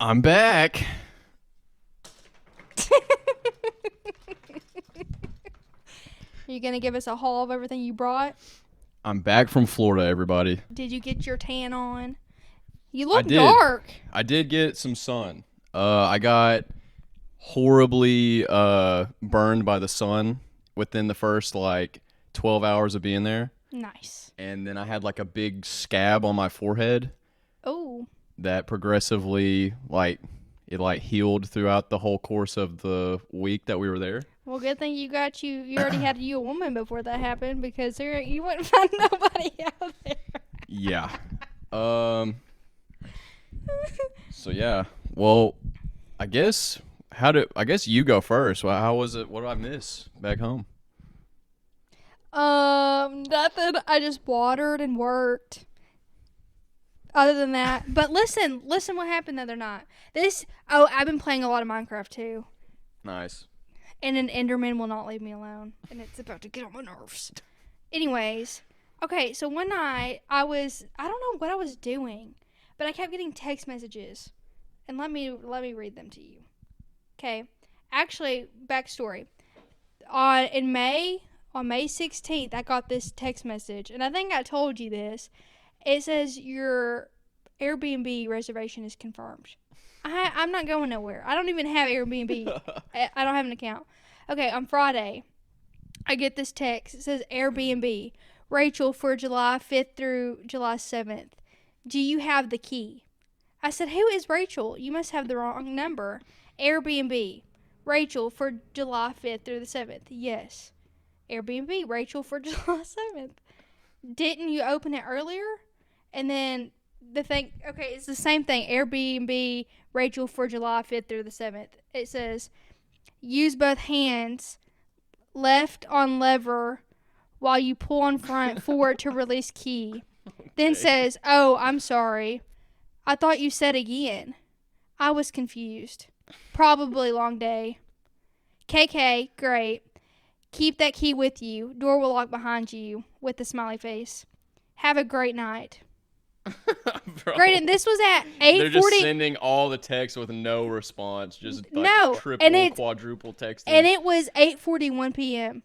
I'm back. Are you going to give us a haul of everything you brought? I'm back from Florida, everybody. Did you get your tan on? You I look did. dark. I did get some sun. I got horribly burned by the sun within the first 12 hours of being there. Nice. And then I had a big scab on my forehead Oh. that progressively it healed throughout the whole course of the week that we were there. Well, good thing you already had a woman before that happened, because you wouldn't find nobody out there. Yeah. So yeah. Well, I guess you go first. Well, how was it? What did I miss back home? Nothing. I just watered and worked. Other than that, but listen what happened the other night. I've been playing a lot of Minecraft too. Nice. And an Enderman will not leave me alone, and it's about to get on my nerves. Anyways, okay, so one night I don't know what I was doing, but I kept getting text messages, and let me read them to you. Okay, actually, backstory. On May 16th, I got this text message, and I think I told you this. It says your Airbnb reservation is confirmed. I'm not going nowhere. I don't even have Airbnb. I don't have an account. Okay, on Friday, I get this text. It says Airbnb, Rachel, for July 5th through July 7th. Do you have the key? I said, who is Rachel? You must have the wrong number. Airbnb, Rachel, for July 5th through the 7th. Yes. Airbnb, Rachel, for July 7th. Didn't you open it earlier? And then it's the same thing. Airbnb, Rachel, for July 5th through the 7th. It says, use both hands, left on lever, while you pull on front forward to release key. Okay. Then says, oh, I'm sorry. I thought you said again. I was confused. Probably long day. KK, great. Keep that key with you. Door will lock behind you, with a smiley face. Have a great night. Gradyn, this was at 8:40. They're just sending all the texts with no response, just triple, quadruple texting. And it was 8:41 p.m.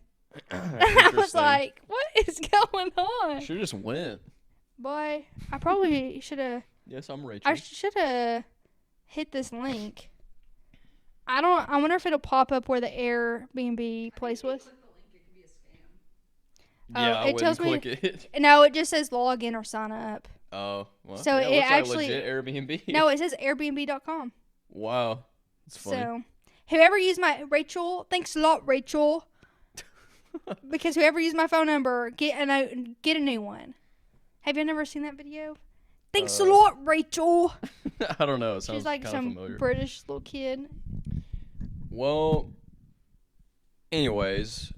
I was like, what is going on? Should have just went. Boy, I probably should have. Yes, I'm Rachel. I should have hit this link. I wonder if it'll pop up where the Airbnb place was. Yeah, I wouldn't click it. No, it just says log in or sign up. Oh, well. So yeah, it actually like legit Airbnb. No, it says Airbnb.com. Wow, that's funny. So, whoever used my Rachel, thanks a lot, Rachel. Because whoever used my phone number, get a new one. Have you never seen that video? Thanks a lot, Rachel. I don't know. It sounds She's like some familiar. British little kid. Well, anyways,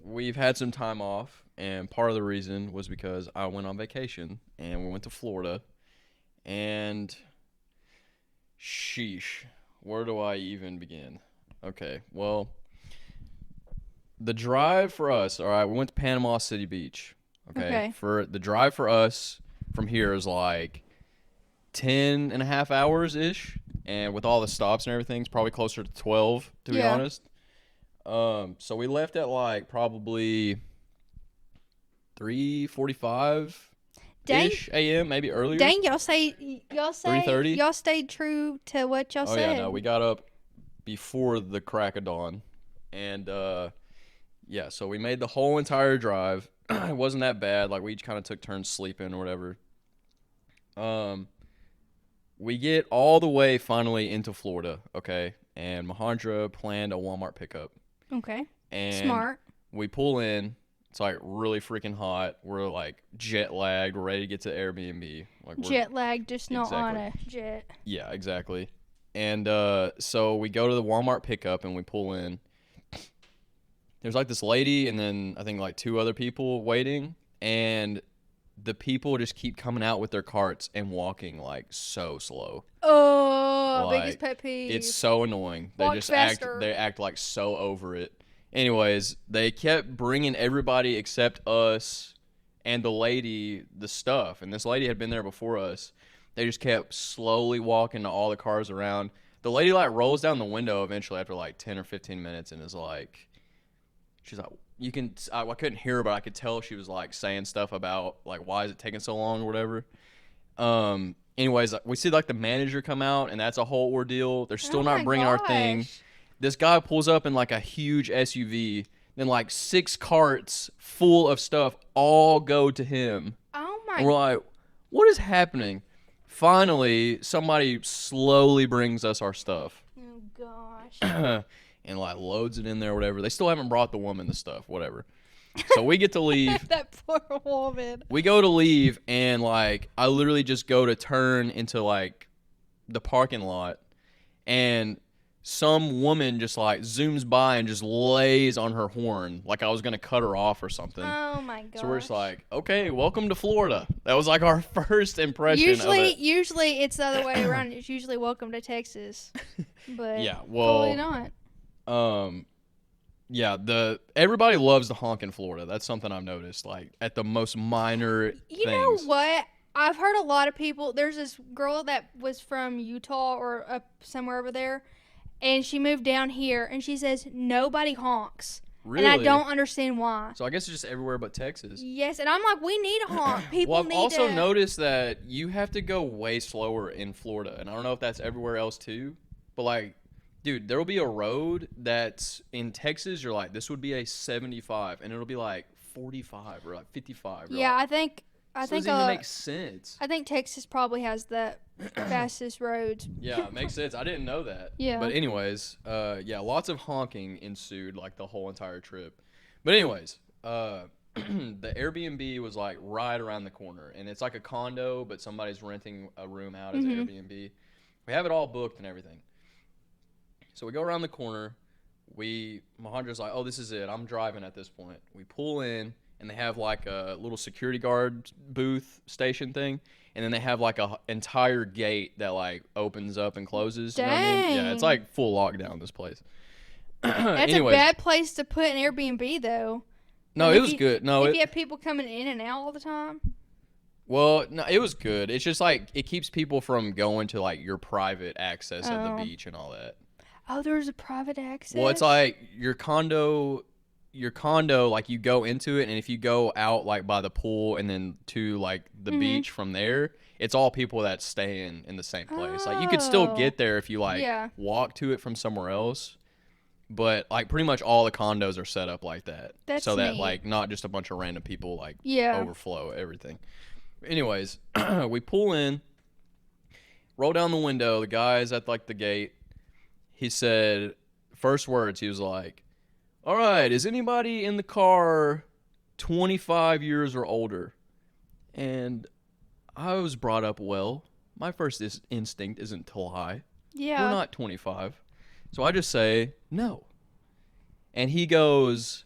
we've had some time off, and part of the reason was because I went on vacation, and we went to Florida, and sheesh, where do I even begin? Okay, well, the drive for us, all right, we went to Panama City Beach, okay? For the drive for us from here is 10 and a half hours-ish, and with all the stops and everything, it's probably closer to 12, to be honest. So we left at probably 3:45-ish a.m., maybe earlier. Dang, y'all say 3:30. Y'all stayed true to what y'all said. Oh yeah, no, we got up before the crack of dawn, and yeah, so we made the whole entire drive. It wasn't that bad. We each kind of took turns sleeping or whatever. We get all the way finally into Florida, okay, and Majandra planned a Walmart pickup. Okay. And smart. We pull in. It's really freaking hot. We're jet lagged. We're ready to get to Airbnb. Jet lagged, just not on a jet. Yeah, exactly. And so we go to the Walmart pickup and we pull in. There's this lady and then I think two other people waiting, and the people just keep coming out with their carts and walking so slow. Oh, biggest pet peeve. It's so annoying. They just act so over it. Anyways, they kept bringing everybody except us and the lady the stuff. And this lady had been there before us. They just kept slowly walking to all the cars around. The lady like rolls down the window eventually after like 10 or 15 minutes and is like, she's like, I couldn't hear her, but I could tell she was like saying stuff about like, why is it taking so long or whatever. Anyways, we see like the manager come out, and that's a whole ordeal. They're still not bringing our thing. This guy pulls up in like a huge SUV. Then like 6 carts full of stuff all go to him. Oh my! And we're like, what is happening? Finally, somebody slowly brings us our stuff. Oh gosh. And like loads it in there, or whatever. They still haven't brought the woman the stuff, whatever. So we get to leave. That poor woman. We go to leave, and like I literally just go to turn into like the parking lot, and some woman just like zooms by and just lays on her horn like I was gonna cut her off or something. Oh my god! So we're just like, okay, welcome to Florida. That was like our first impression. Usually it's the other way around. It's usually welcome to Texas, but yeah, well, totally not. Yeah, everybody loves the honk in Florida. That's something I've noticed. Like at the most minor things. You know what? I've heard a lot of people. There's this girl that was from Utah or up somewhere over there. And she moved down here, and she says nobody honks. Really? And I don't understand why. So I guess it's just everywhere but Texas. Yes, and I'm like, we need a honk. People well, I've need also noticed that you have to go way slower in Florida, and I don't know if that's everywhere else too. But like, dude, there will be a road that's in Texas. You're like, this would be a 75, and it'll be like 45 or like 55. Yeah, like, I think it doesn't even make sense. I think Texas probably has the fastest roads. Yeah, it makes sense. I didn't know that. Yeah. But anyways, yeah, lots of honking ensued like the whole entire trip. But anyways, the Airbnb was like right around the corner, and it's like a condo, but somebody's renting a room out as Airbnb. We have it all booked and everything. So we go around the corner. Majandra's like, oh, this is it. I'm driving at this point. We pull in, and they have like a little security guard booth station thing. And then they have like a entire gate that like opens up and closes. Dang. You know what I mean? Yeah, it's like full lockdown, this place. That's a bad place to put an Airbnb, though. No, it was good. No, if you have people coming in and out all the time. Well, no, it was good. It's just like it keeps people from going to like your private access at the beach and all that. Oh, there's a private access? Well, it's like your condo, like you go into it, and if you go out like by the pool and then to like the beach from there, it's all people that stay in the same place. Like you could still get there if you like walk to it from somewhere else, but like pretty much all the condos are set up like that. That's so that neat. like not just a bunch of random people like overflow everything. Anyways, we pull in, roll down the window. The guy's at like the gate. He said, first words, he was like, all right, is anybody in the car 25 years or older? And I was brought up well. My first instinct isn't to lie. Yeah. We're not 25. So I just say, no. And he goes,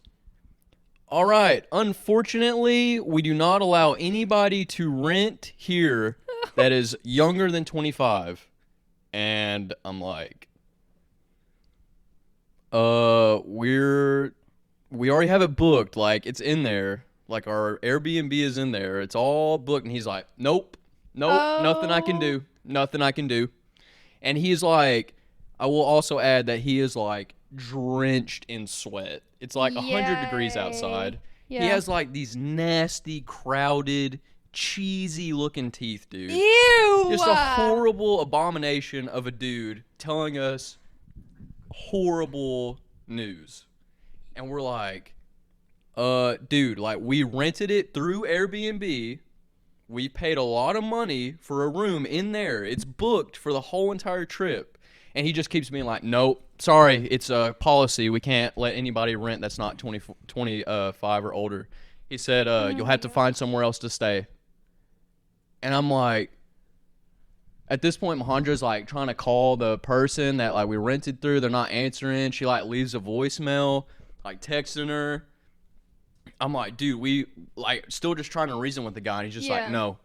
all right, unfortunately, we do not allow anybody to rent here that is younger than 25. And I'm like, we already have it booked. Like, it's in there. Like, our Airbnb is in there. It's all booked. And he's like, nope, nothing I can do. Nothing I can do. And he's like, I will also add that he is like drenched in sweat. It's like 100 degrees outside. Yeah. He has like these nasty, crowded, cheesy looking teeth, dude. Ew! Just a horrible abomination of a dude telling us horrible news. And we're like, dude, like we rented it through Airbnb. We paid a lot of money for a room in there. It's booked for the whole entire trip. And he just keeps being like, nope, sorry, it's a policy. We can't let anybody rent that's not 25 or older. He said, you'll have to find somewhere else to stay. And I'm like, at this point, Majandra's like trying to call the person that like we rented through. They're not answering. She like leaves a voicemail, like texting her. I'm like, dude, we like still just trying to reason with the guy. And he's just like, no.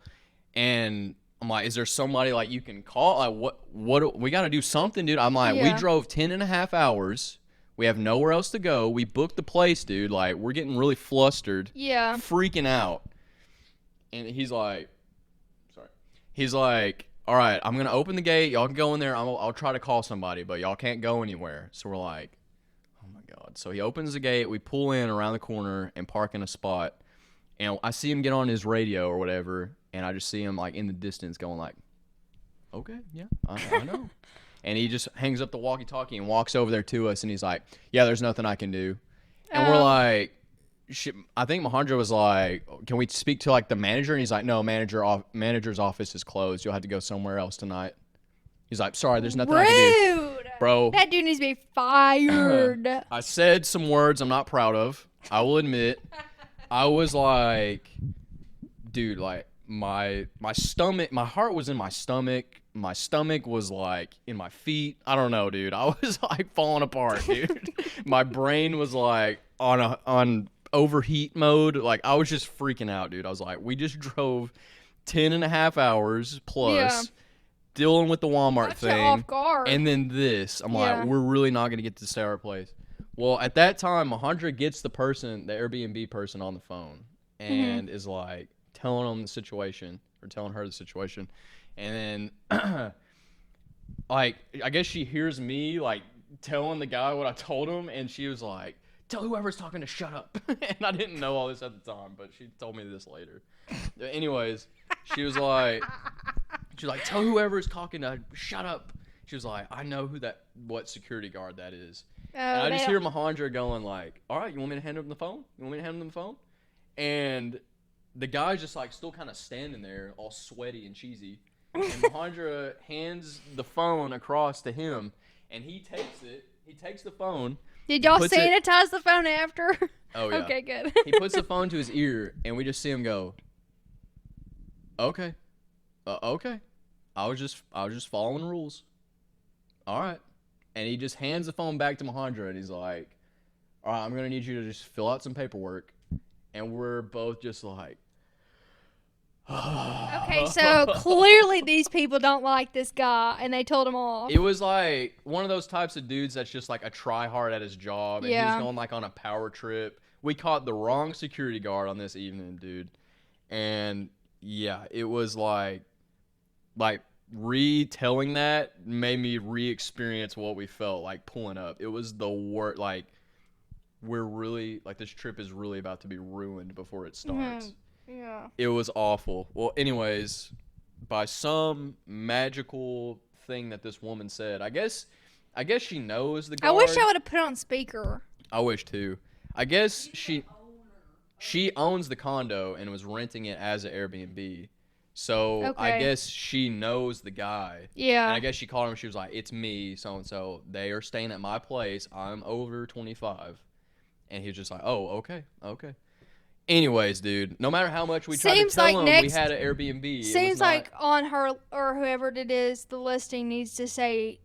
And I'm like, is there somebody like you can call? Like, what we got to do something, dude. I'm like, we drove 10 and a half hours. We have nowhere else to go. We booked the place, dude. Like, we're getting really flustered. Yeah. Freaking out. And he's like, all right, I'm gonna open the gate. Y'all can go in there. I'll try to call somebody, but y'all can't go anywhere. So we're like, oh my god. So he opens the gate. We pull in around the corner and park in a spot. And I see him get on his radio or whatever, and I just see him like in the distance going like, okay, yeah, I know. And he just hangs up the walkie-talkie and walks over there to us, and he's like, yeah, there's nothing I can do. And we're like, I think Majandra was like, can we speak to like the manager? And he's like, no, manager's office is closed. You'll have to go somewhere else tonight. He's like, sorry, there's nothing I can do. Bro. That dude needs to be fired. I said some words I'm not proud of. I will admit. I was like, dude, like my stomach, my heart was in my stomach. My stomach was like in my feet. I don't know, dude. I was like falling apart, dude. My brain was like on overheat mode. Like I was just freaking out, dude. I was like, we just drove 10 and a half hours plus dealing with the Walmart thing. Off guard. And then this. I'm like, we're really not going to get to stay at our place. Well, at that time, Majandra gets the Airbnb person on the phone and is like telling him the situation or telling her the situation. And then, like, I guess she hears me like telling the guy what I told him. And she was like, tell whoever's talking to shut up. And I didn't know all this at the time, but she told me this later. Anyways, she was like, tell whoever's talking to shut up. She was like, I know what security guard that is. And I just hear Majandra going like, all right, you want me to hand him the phone? And the guy's just like still kind of standing there all sweaty and cheesy. And Majandra hands the phone across to him, and he takes it. He takes the phone. Did y'all sanitize the phone after? Oh, yeah. Okay, good. He puts the phone to his ear, and we just see him go, okay. Okay. I was just following the rules. All right. And he just hands the phone back to Majandra, and he's like, all right, I'm going to need you to just fill out some paperwork. And we're both just like, okay, so clearly these people don't like this guy, and they told him off. It was like one of those types of dudes that's just like a try-hard at his job, and he was going like on a power trip. We caught the wrong security guard on this evening, dude. And, yeah, it was like retelling that made me re-experience what we felt like pulling up. It was the worst. Like, we're really like, this trip is really about to be ruined before it starts. Yeah, it was awful. Well, anyways, by some magical thing that this woman said, I guess she knows the guard. I wish I would have put it on speaker. I wish too. I guess she owns the condo and was renting it as an Airbnb. So I guess she knows the guy. Yeah. And I guess she called him. She was like, it's me, so-and-so. They are staying at my place. I'm over 25. And he was just like, oh, okay. Anyways, dude, no matter how much we tried to tell him we had an Airbnb. Seems like on her or whoever it is, the listing needs to say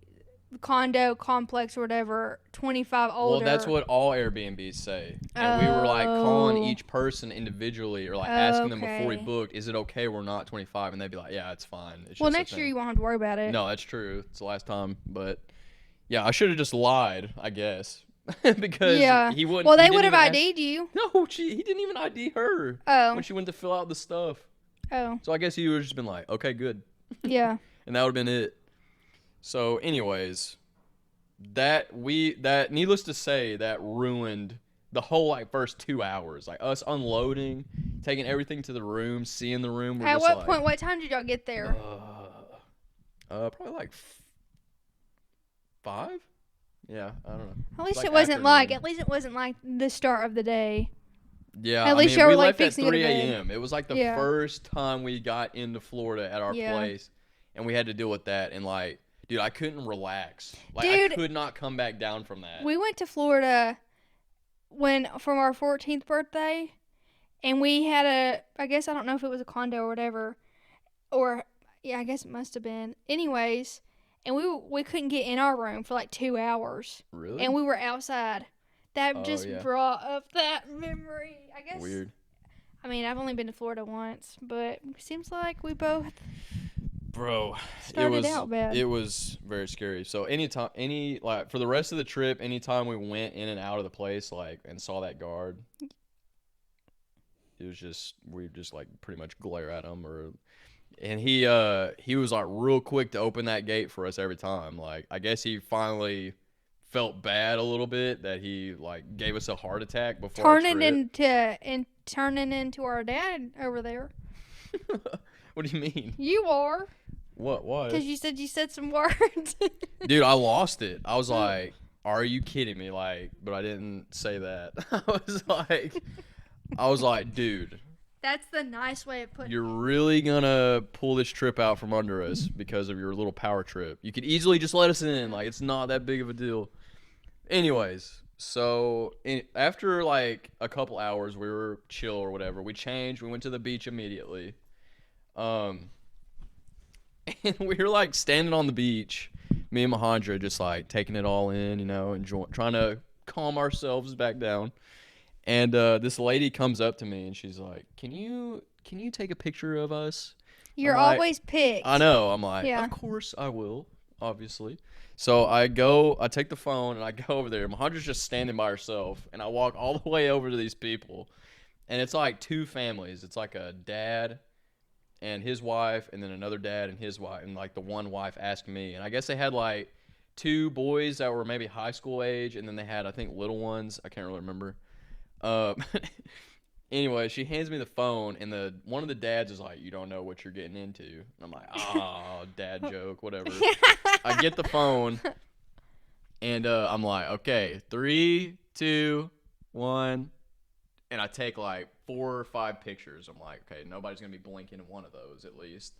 condo complex or whatever, 25 older. Well, that's what all Airbnbs say. And we were like calling each person individually or like asking them before we booked, is it okay we're not 25? And they'd be like, yeah, it's fine. It's well, next year you won't have to worry about it. No, that's true. It's the last time. But yeah, I should have just lied, I guess. Because he wouldn't. Well, they would have ID'd you. No, he didn't even ID her. When she went to fill out the stuff. So I guess he would have just been like, okay, good. Yeah. And that would have been it. So, anyways, needless to say, that ruined the whole like first 2 hours. Like us unloading, taking everything to the room, seeing the room. At what point? What time did y'all get there? Probably like 5. Yeah, I don't know. At least it wasn't like the start of the day. Yeah, at least y'all were like fixing at 3 a.m. It was like the first time we got into Florida at our place, and we had to deal with that. And like, dude, I couldn't relax. Like, I could not come back down from that. We went to Florida from our 14th birthday, and we had I guess I don't know if it was a condo or whatever, or yeah, I guess it must have been. Anyways. And we couldn't get in our room for like 2 hours. Really? And we were outside. That just brought up that memory. I guess. Weird. I mean, I've only been to Florida once, but it seems like we both. Bro, started out bad. It was very scary. So for the rest of the trip, anytime we went in and out of the place, like, and saw that guard, it was just we just like pretty much glare at him or. And he was like real quick to open that gate for us every time. Like I guess he finally felt bad a little bit that he like gave us a heart attack before our trip. Turning into our dad over there. What do you mean? You are. What? Because you said some words. Dude, I lost it. I was like, "Are you kidding me?" Like, but I didn't say that. I was like, dude. That's the nice way of putting it. You're really gonna pull this trip out from under us because of your little power trip. You could easily just let us in. Like, it's not that big of a deal. Anyways, so after like a couple hours, we were chill or whatever. We changed. We went to the beach immediately. And we were like standing on the beach, me and Majandra just like taking it all in, you know, trying to calm ourselves back down. And this lady comes up to me and she's like, "Can you take a picture of us?" You're always picked. I know. I'm like, yeah. Of course I will, obviously. So I take the phone and I go over there. Mahandra's just standing by herself, and I walk all the way over to these people, and it's like two families. It's like a dad and his wife, and then another dad and his wife, and like the one wife asked me, and I guess they had like two boys that were maybe high school age, and then they had I think little ones. I can't really remember. Anyway, she hands me the phone, and one of the dads is like, "You don't know what you're getting into." And I'm like, "Oh, dad joke, whatever." I get the phone, and I'm like, "Okay, 3, 2, 1," and I take like 4 or 5 pictures. I'm like, "Okay, nobody's gonna be blinking in one of those at least."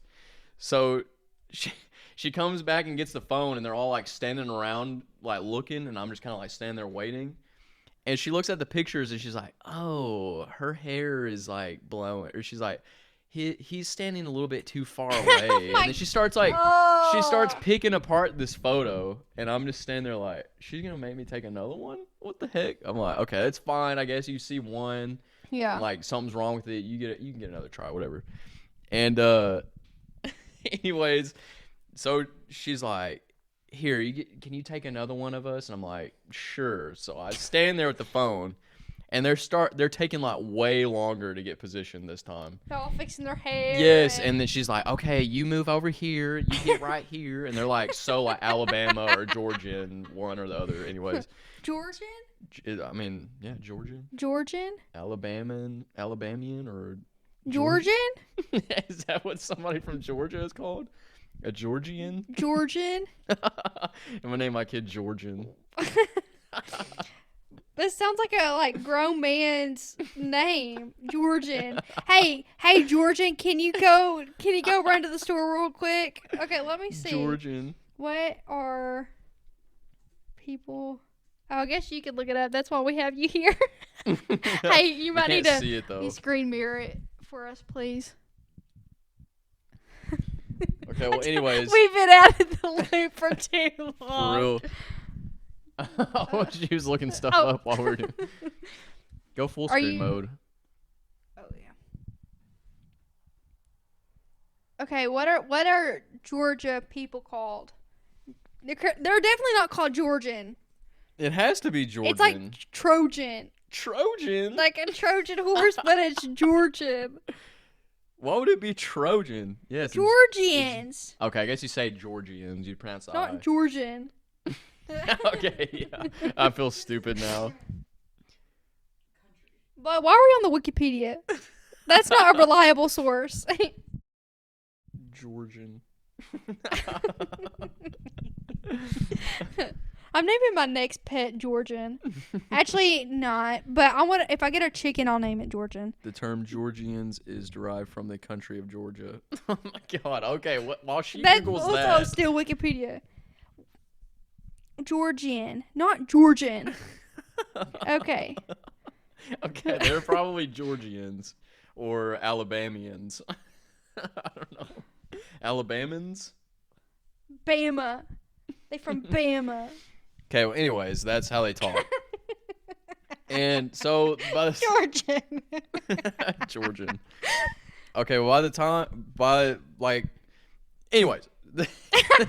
So she comes back and gets the phone, and they're all like standing around like looking, and I'm just kind of like standing there waiting. And she looks at the pictures and she's like, "Oh, her hair is like blowing," or she's like, he's standing a little bit too far away." And then she starts picking apart this photo, and I'm just standing there like, "She's gonna make me take another one? What the heck?" I'm like, "Okay, that's fine. I guess you see one, yeah, like something's wrong with it. You can get another try, whatever." And anyways, so she's like, "Here, can you take another one of us?" And I'm like, "Sure." So I stand there with the phone, and they're taking like way longer to get positioned this time. They're all fixing their hair. Yes, and then she's like, "Okay, you move over here, you get right here," and they're like so like Alabama or Georgian, one or the other. Anyways, Georgian? I mean, yeah, Georgian. Georgian? Alabamian or Georgian? Is that what somebody from Georgia is called? A Georgian? Georgian? I'm gonna name my kid Georgian. This sounds like a grown man's name. Georgian. Hey, Georgian, can you go run to the store real quick? Okay, let me see. Georgian. What are people? Oh, I guess you could look it up. That's why we have you here. Hey, you might need to see it, though. Screen mirror it for us, please. Okay, well, anyways. We've been out of the loop for too long. For real. She was looking stuff up while we were doing. Go full screen mode. Oh yeah. Okay, what are Georgia people called? They're definitely not called Georgian. It has to be Georgian. It's like Trojan. Trojan? Like a Trojan horse, but it's Georgian. Why would it be Trojan? Yes. Georgians. Okay, I guess you say Georgians. You pronounce the Not Georgian. Okay, yeah. I feel stupid now. But why are we on the Wikipedia? That's not a reliable source. Georgian. I'm naming my next pet Georgian. Actually, not. But if I get a chicken, I'll name it Georgian. The term Georgians is derived from the country of Georgia. Oh my God. Okay, while she Googles that. That's also still Wikipedia. Georgian, not Georgian. Okay. Okay, they're probably Georgians or Alabamians. I don't know. Alabamans? Bama. They from Bama. Okay, well, anyways, that's how they talk. And so Georgian. Georgian. Okay, well, anyways, the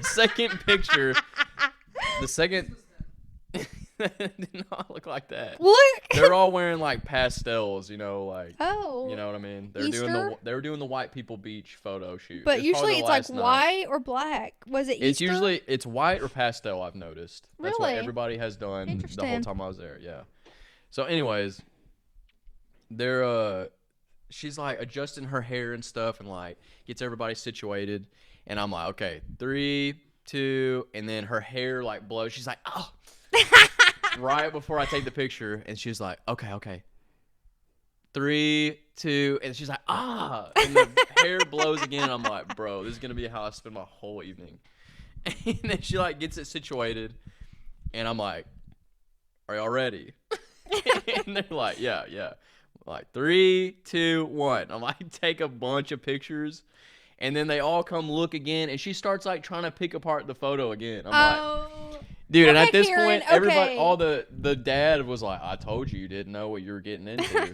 second picture, the second It did not look like that. Look. They're all wearing like pastels, you know, like. Oh. You know what I mean? They were doing the white people beach photo shoot. But usually it's like white or black. Was it Easter? It's white or pastel. I've noticed. That's what everybody has done the whole time I was there. Yeah. So, anyways, she's like adjusting her hair and stuff, and like gets everybody situated. And I'm like, okay, 3, 2, and then her hair like blows. She's like, oh. Right before I take the picture, and she's like, okay. 3, 2, and she's like, ah, and the hair blows again. I'm like, bro, this is gonna be how I spend my whole evening. And then she like gets it situated, and I'm like, are y'all ready? And they're like, yeah. I'm like 3, 2, 1. I'm like, take a bunch of pictures, and then they all come look again, and she starts like trying to pick apart the photo again. I'm like. Dude, and at this point, everybody, all the dad was like, I told you didn't know what you were getting into.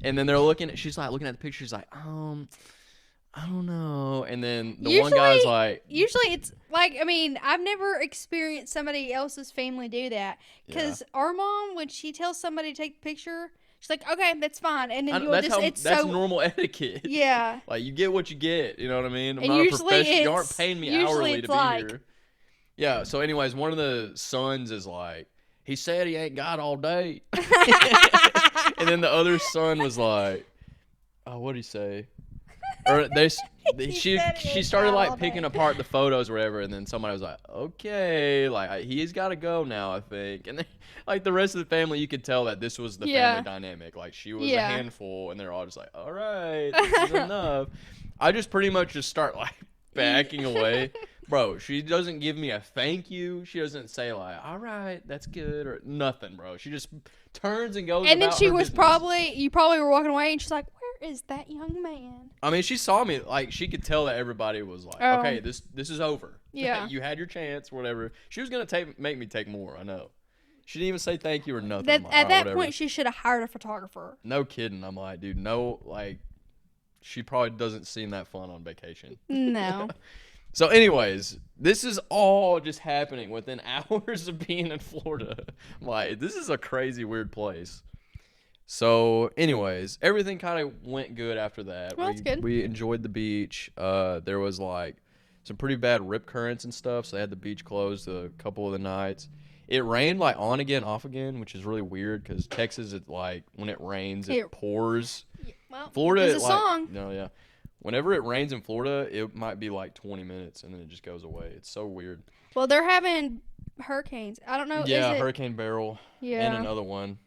And then she's like looking at the picture, she's like, I don't know. And then the one guy's like. Usually it's like, I mean, I've never experienced somebody else's family do that. Because our mom, when she tells somebody to take the picture, she's like, okay, that's fine. And then that's normal etiquette. Yeah. Like, you get what you get. You know what I mean? I'm not a professional. You aren't paying me hourly to be here. Yeah, so anyways, one of the sons is like, he said he ain't got all day. And then the other son was like, oh, what'd he say? Or she started like picking apart the photos or whatever, and then somebody was like, okay, like he's got to go now, I think. And then, like the rest of the family, you could tell that this was the family dynamic. Like she was a handful, and they're all just like, all right, this is enough. I just pretty much just start like backing away. Bro, she doesn't give me a thank you. She doesn't say like, all right, that's good, or nothing, bro. She just turns and goes. And then you probably were walking away, and she's like, where is that young man? I mean, she saw me, like, she could tell that everybody was like, okay, this is over. Yeah. You had your chance, whatever. She was going to make me take more, I know. She didn't even say thank you or nothing. Like, at that point, she should have hired a photographer. No kidding. I'm like, dude, no, like, she probably doesn't seem that fun on vacation. No. So anyways, this is all just happening within hours of being in Florida. Like, this is a crazy, weird place. So anyways, everything kind of went good after that. Well, that's good. We enjoyed the beach. There was like some pretty bad rip currents and stuff, so they had the beach closed a couple of the nights. It rained like on again, off again, which is really weird because Texas, it like when it rains, it pours. Well, Florida, there's a song. No, yeah. Whenever it rains in Florida, it might be like 20 minutes and then it just goes away. It's so weird. Well, they're having hurricanes. I don't know. Yeah, Hurricane Beryl. Yeah. And another one.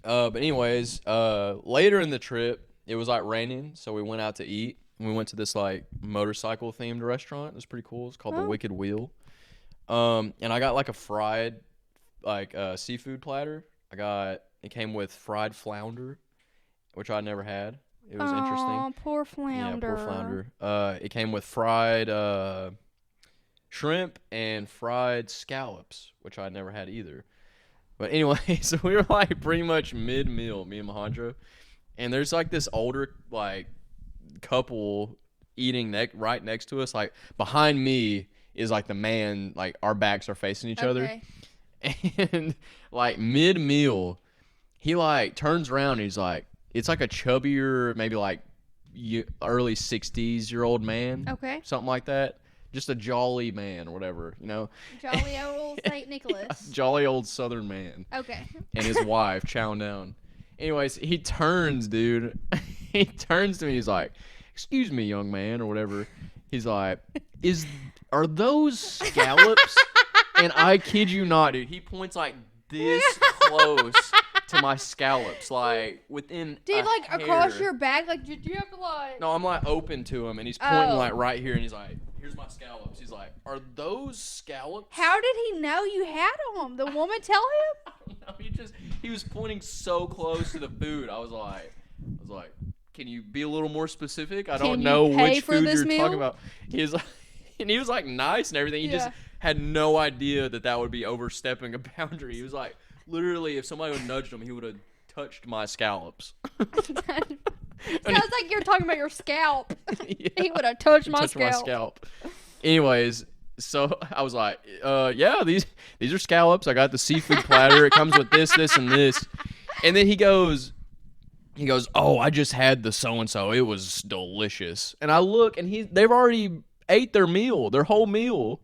But anyways, later in the trip, it was like raining, so we went out to eat. We went to this like motorcycle themed restaurant. It was pretty cool. It's called the Wicked Wheel. And I got like a fried like seafood platter. It came with fried flounder, which I never had. It was interesting. Oh, poor flounder. Yeah, poor flounder. It came with fried shrimp and fried scallops, which I never had either. But anyway, so we were like pretty much mid-meal, me and Majandra. And there's like this older like couple eating right next to us. Like behind me is like the man, like our backs are facing each other. And like mid-meal, he like turns around and he's like, it's like a chubbier, maybe like early 60s-year-old man. Okay. Something like that. Just a jolly man or whatever, you know. Jolly old St. Nicholas. Yeah, jolly old Southern man. Okay. And his wife chowing down. Anyways, he turns, dude. He turns to me. He's like, excuse me, young man, or whatever. He's like, are those scallops? And I kid you not, dude. He points like this close to my scallops, like within dude, like hair. across your back, like did you have to like? No, I'm like open to him, and he's pointing like right here, and he's like, "Here's my scallops." He's like, "Are those scallops?" How did he know you had them? The woman tell him? I don't know. He was pointing so close to the food. I was like, "Can you be a little more specific? I don't know which food you're talking about." And he was like nice and everything. He just had no idea that would be overstepping a boundary. He was like, literally, if somebody would nudged him, he would have touched my scallops. Sounds like you're talking about your scalp. Yeah. He would have touched my scalp. Anyways, So I was like, yeah, these are scallops. I got the seafood platter. It comes with this, and this. And then he goes, oh, I just had the so-and-so. It was delicious. And I look, and they've already ate their whole meal.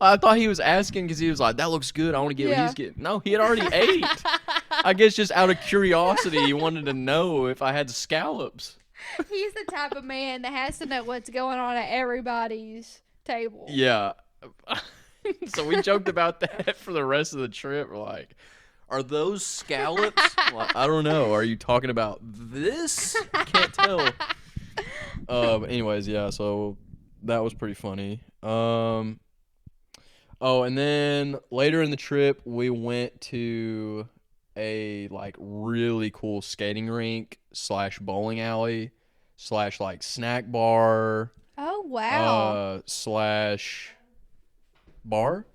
I thought he was asking because he was like, that looks good. I want to get what he's getting. No, he had already ate. I guess just out of curiosity, he wanted to know if I had scallops. He's the type of man that has to know what's going on at everybody's table. Yeah. So we joked about that for the rest of the trip. We're like, are those scallops? Like, I don't know. Are you talking about this? I can't tell. Anyways, yeah, so that was pretty funny. Oh, and then later in the trip, we went to a like really cool skating rink / bowling alley / like snack bar. Oh wow. / bar.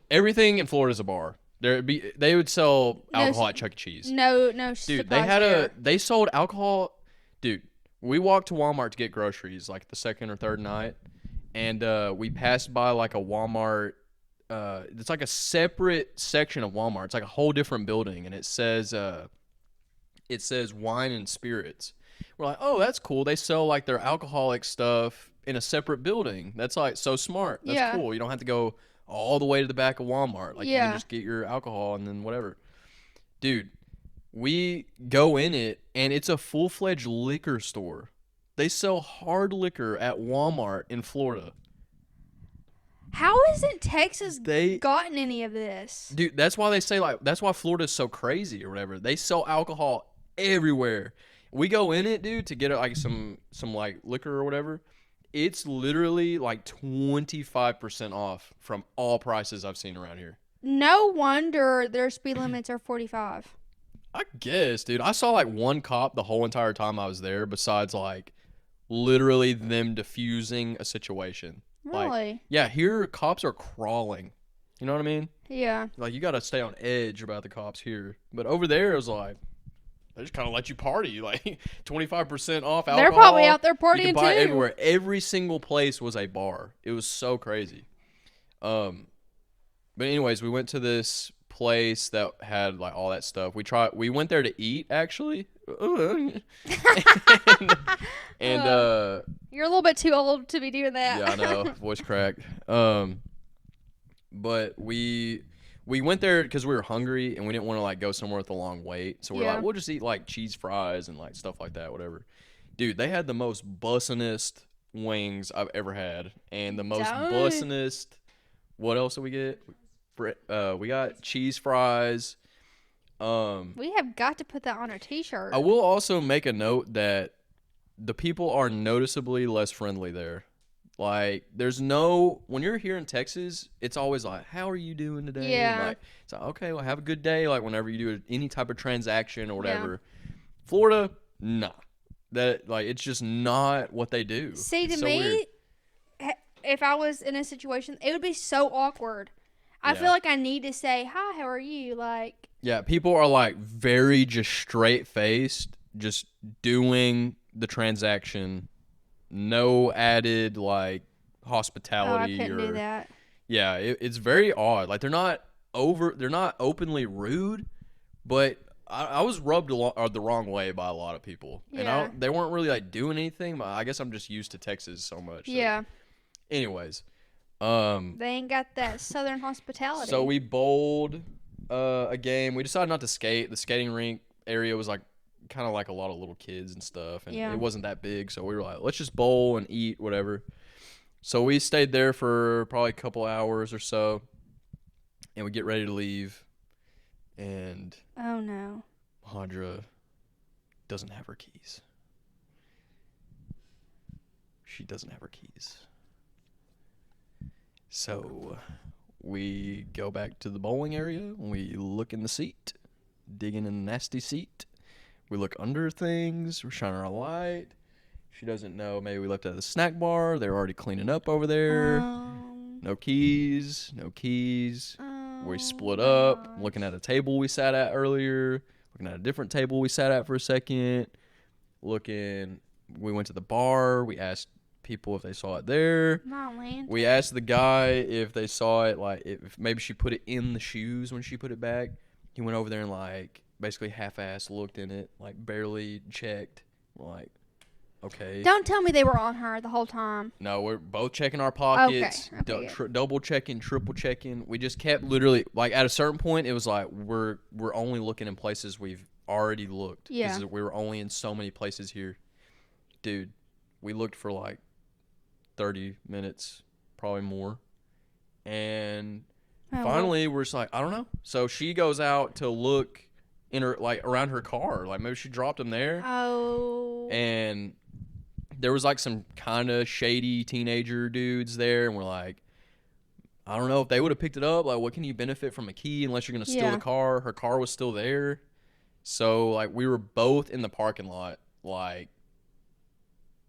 Everything in Florida is a bar. They would sell alcohol at Chuck E. Cheese. No. Dude, they sold alcohol. Dude, we walked to Walmart to get groceries like the second or third night, and we passed by like a Walmart. It's like a separate section of Walmart. It's like a whole different building, and it says wine and spirits. We're like, oh, that's cool. They sell like their alcoholic stuff in a separate building. That's like so smart. That's cool. You don't have to go all the way to the back of Walmart. Like you can just get your alcohol and then whatever. Dude, we go in it, and it's a full-fledged liquor store. They sell hard liquor at Walmart in Florida. How hasn't Texas gotten any of this? Dude, that's why they say that's why Florida is so crazy or whatever. They sell alcohol everywhere. We go in it, dude, to get like some like liquor or whatever. It's literally like 25% off from all prices I've seen around here. No wonder their speed limits are 45. I guess, dude. I saw like one cop the whole entire time I was there, besides like literally them diffusing a situation. Really? Like, yeah, here cops are crawling. You know what I mean? Yeah. Like, you got to stay on edge about the cops here. But over there, it was like, they just kind of let you party. Like, 25% off alcohol. They're probably out there partying, you can buy too. Everywhere. Every single place was a bar. It was so crazy. But anyways, we went to this place that had, like, all that stuff. We went there to eat, actually. and you're a little bit too old to be doing that. Yeah, I know. Voice crack. But we went there because we were hungry and we didn't want to like go somewhere with a long wait. So we're like, we'll just eat like cheese fries and like stuff like that, whatever. Dude, they had the most bussinest wings I've ever had, and the most bussinest. What else did we get? We got cheese fries. We have got to put that on our t-shirt. I will also make a note that the people are noticeably less friendly there. Like, when you're here in Texas, it's always like, how are you doing today? Yeah. And like, it's like, okay, well, have a good day. Like, whenever you do any type of transaction or whatever. Yeah. Florida, nah. It's just not what they do. See, to me, if I was in a situation, it would be so awkward. I feel like I need to say, hi, how are you? Like. Yeah, people are like very just straight-faced, just doing the transaction, no added like hospitality. Oh, I couldn't do that. Yeah, it's very odd. Like they're not openly rude, but I was rubbed the wrong way by a lot of people, and they weren't really like doing anything. But I guess I'm just used to Texas so much. Yeah. So. Anyways, they ain't got that southern hospitality. So we bowled a game. We decided not to skate. The skating rink area was like kind of like a lot of little kids and stuff, and it wasn't that big. So we were like, let's just bowl and eat, whatever. So we stayed there for probably a couple hours or so, and we get ready to leave, and oh no, Majandra doesn't have her keys. She doesn't have her keys. So we go back to the bowling area. We look in the seat, digging in the nasty seat. We look under things. We're shining our light. She doesn't know. Maybe we left it at the snack bar. They're already cleaning up over there. No keys. No keys. We split up. Looking at a table we sat at earlier. Looking at a different table we sat at for a second. We went to the bar. We asked people if they saw it there. We asked the guy if they saw it, like if maybe she put it in the shoes when she put it back. He went over there and like basically half-assed looked in it, like barely checked. Like, okay. Don't tell me they were on her the whole time. No, we're both checking our pockets, Okay, double checking, triple checking. We just kept literally, like at a certain point, it was like we're only looking in places we've already looked. Yeah. Because we were only in so many places here. Dude, we looked for like 30 minutes, probably more. And finally, we're just like, I don't know. So she goes out to look in her, like around her car. Like maybe she dropped them there. Oh. And there was like some kind of shady teenager dudes there. And we're like, I don't know if they would have picked it up. Like, what can you benefit from a key unless you're going to steal the car? Her car was still there. So, like, we were both in the parking lot, like,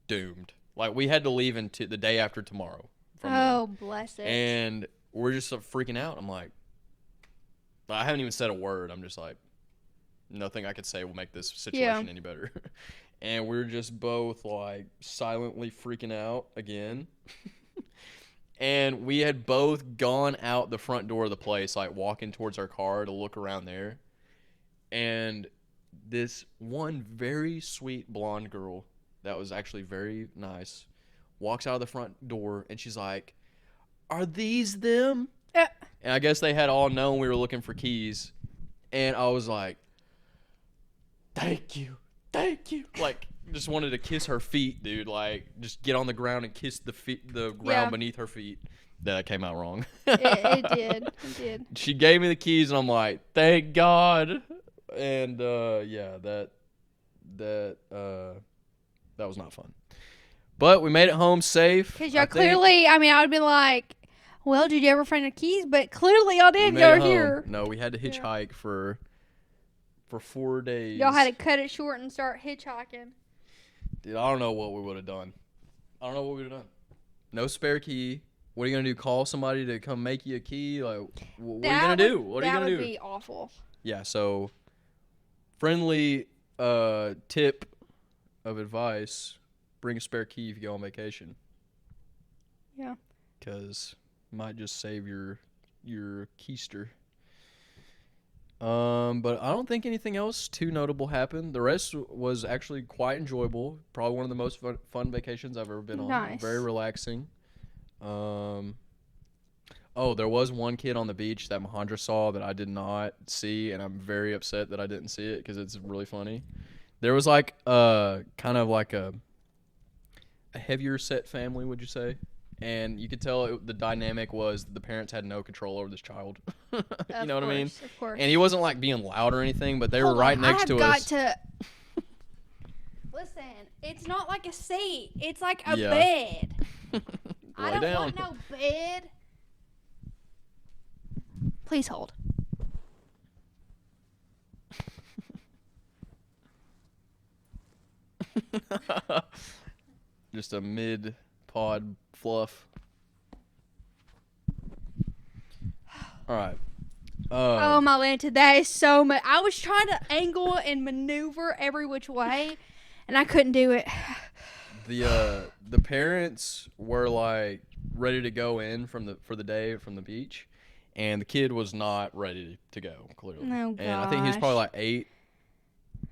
doomed. Like, we had to leave into the day after tomorrow. Bless it. And we're just freaking out. I'm like, I haven't even said a word. I'm just like, nothing I could say will make this situation any better. And we're just both, like, silently freaking out again. And we had both gone out the front door of the place, like, walking towards our car to look around there. And this one very sweet blonde girl that was actually very nice walks out of the front door, and she's like, are these them? And I guess they had all known we were looking for keys. And I was like, thank you. Like, just wanted to kiss her feet, dude. Like, just get on the ground and kiss the ground beneath her feet. That came out wrong. It did. She gave me the keys, and I'm like, thank God. And that was not fun. But we made it home safe. Because y'all clearly, I would be like, well, did you ever find the keys? But clearly y'all did. Y'all are here. No, we had to hitchhike for 4 days. Y'all had to cut it short and start hitchhiking. Dude, I don't know what we would have done. No spare key. What are you going to do? Call somebody to come make you a key? Like, what are you going to do? What are you going to do? That would be awful. Yeah, so friendly tip of advice, bring a spare key if you go on vacation. Yeah. Because it might just save your keister. But I don't think anything else too notable happened. The rest was actually quite enjoyable. Probably one of the most fun vacations I've ever been on. Nice. Very relaxing. There was one kid on the beach that Majandra saw that I did not see, and I'm very upset that I didn't see it because it's really funny. There was like kind of like a heavier set family, would you say? And you could tell the dynamic was the parents had no control over this child. You know what I mean? Of course. And he wasn't like being loud or anything, but they were right next to us. Listen, it's not like a seat. It's like a bed. I don't want no bed. Please hold. Just a mid-pod fluff. All right. Oh my Lanta, that is so much. I was trying to angle and maneuver every which way, and I couldn't do it. The parents were like ready to go in for the day from the beach, and the kid was not ready to go, clearly. Oh, gosh. And I think he's probably like 8,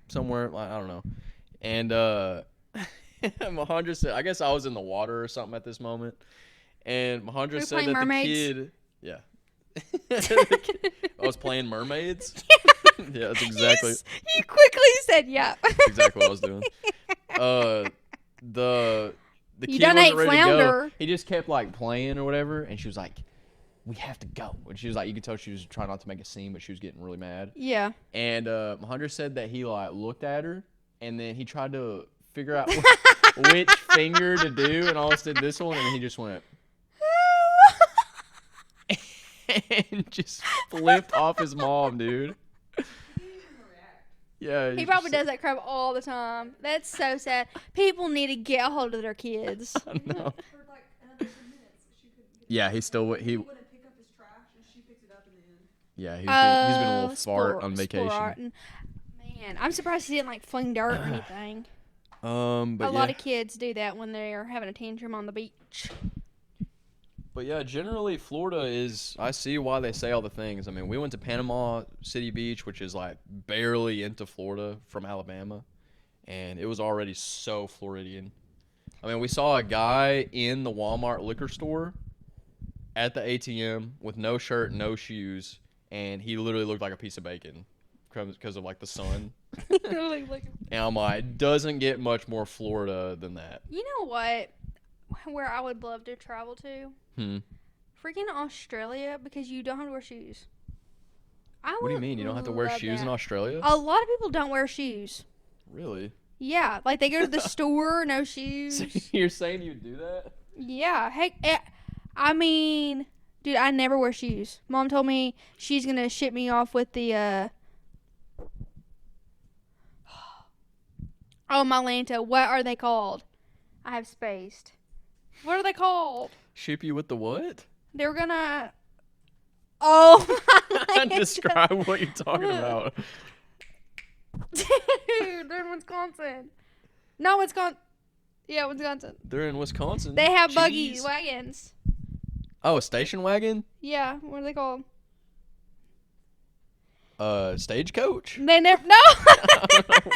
somewhere, like, I don't know. And Majandra said, I guess I was in the water or something at this moment, and Majandra said that mermaids? the kid, yeah. I was playing mermaids. Yeah, that's exactly. You quickly said, "Yeah." That's exactly what I was doing. The you kid done wasn't ate ready flounder. to go. He just kept like playing or whatever, and she was like, "We have to go." And she was like, you could tell she was trying not to make a scene, but she was getting really mad. Yeah. And Majandra said that he like looked at her, and then he tried to figure out which finger to do, and almost did this one, and he just went. And just flipped off his mom, dude. Yeah, he probably does that crap all the time. That's so sad. People need to get a hold of their kids. I know. Yeah, he still wouldn't pick up his trash, and she picked it up in the end. Yeah, he's been a little fart on vacation. Man, I'm surprised he didn't like fling dirt or anything. But a lot of kids do that when they're having a tantrum on the beach. But yeah, generally Florida is. I see why they say all the things. I mean, we went to Panama City Beach, which is like barely into Florida from Alabama, and it was already so Floridian. I mean, we saw a guy in the Walmart liquor store at the ATM with no shirt, no shoes, and he literally looked like a piece of bacon because of like the sun. And I'm like, doesn't get much more Florida than that. You know what? Where I would love to travel to? Freaking Australia, because you don't have to wear shoes. What do you mean? You don't have to wear shoes in Australia? A lot of people don't wear shoes. Really? Yeah, like they go to the store, no shoes. So you're saying you would do that? Yeah. Heck, I mean, dude, I never wear shoes. Mom told me she's going to ship me off with the, oh, my Lanta. What are they called? I have spaced. What are they called? Ship you with the what? They were gonna. Oh, describe what you're talking about. Dude, they're in Wisconsin. No, Wisconsin. Yeah, Wisconsin. They're in Wisconsin. They have buggy wagons. Oh, a station wagon? Yeah, what are they called? Stagecoach? They never. No.